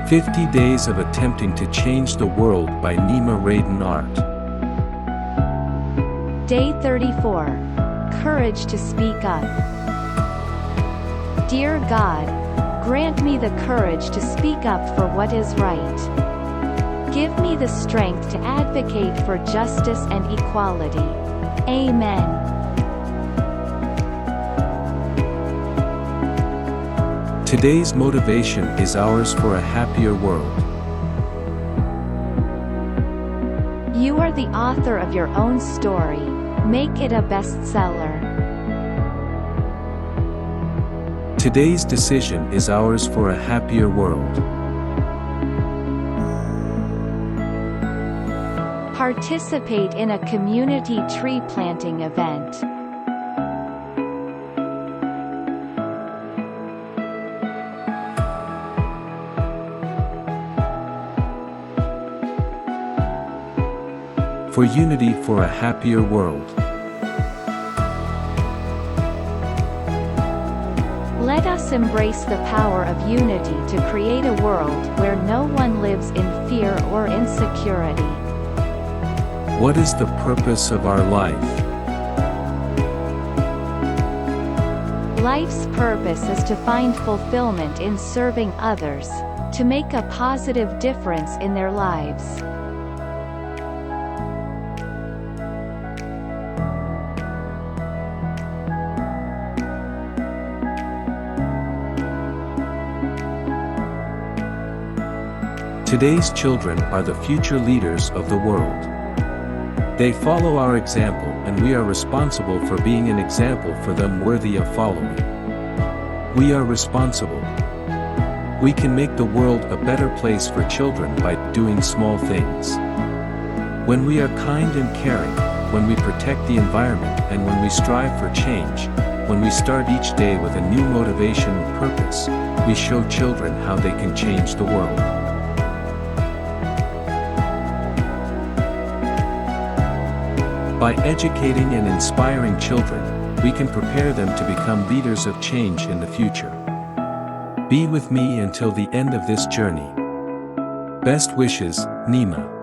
50 Days of Attempting to Change the World by Nima RadanArt. Day 34. Courage to speak up. Dear God, grant me the courage to speak up for what is right. Give me the strength to advocate for justice and equality. Amen. Today's motivation is ours for a happier world. You are the author of your own story. Make it a bestseller. Today's decision is ours for a happier world. Participate in a community tree planting event. For unity for a happier world. Let us embrace the power of unity to create a world where no one lives in fear or insecurity. What is the purpose of our life? Life's purpose is to find fulfillment in serving others, to make a positive difference in their lives. Today's children are the future leaders of the world. They follow our example, and we are responsible for being an example for them worthy of following. We are responsible. We can make the world a better place for children by doing small things. When we are kind and caring, when we protect the environment, and when we strive for change, when we start each day with a new motivation and purpose, we show children how they can change the world. By educating and inspiring children, we can prepare them to become leaders of change in the future. Be with me until the end of this journey. Best wishes, Nima.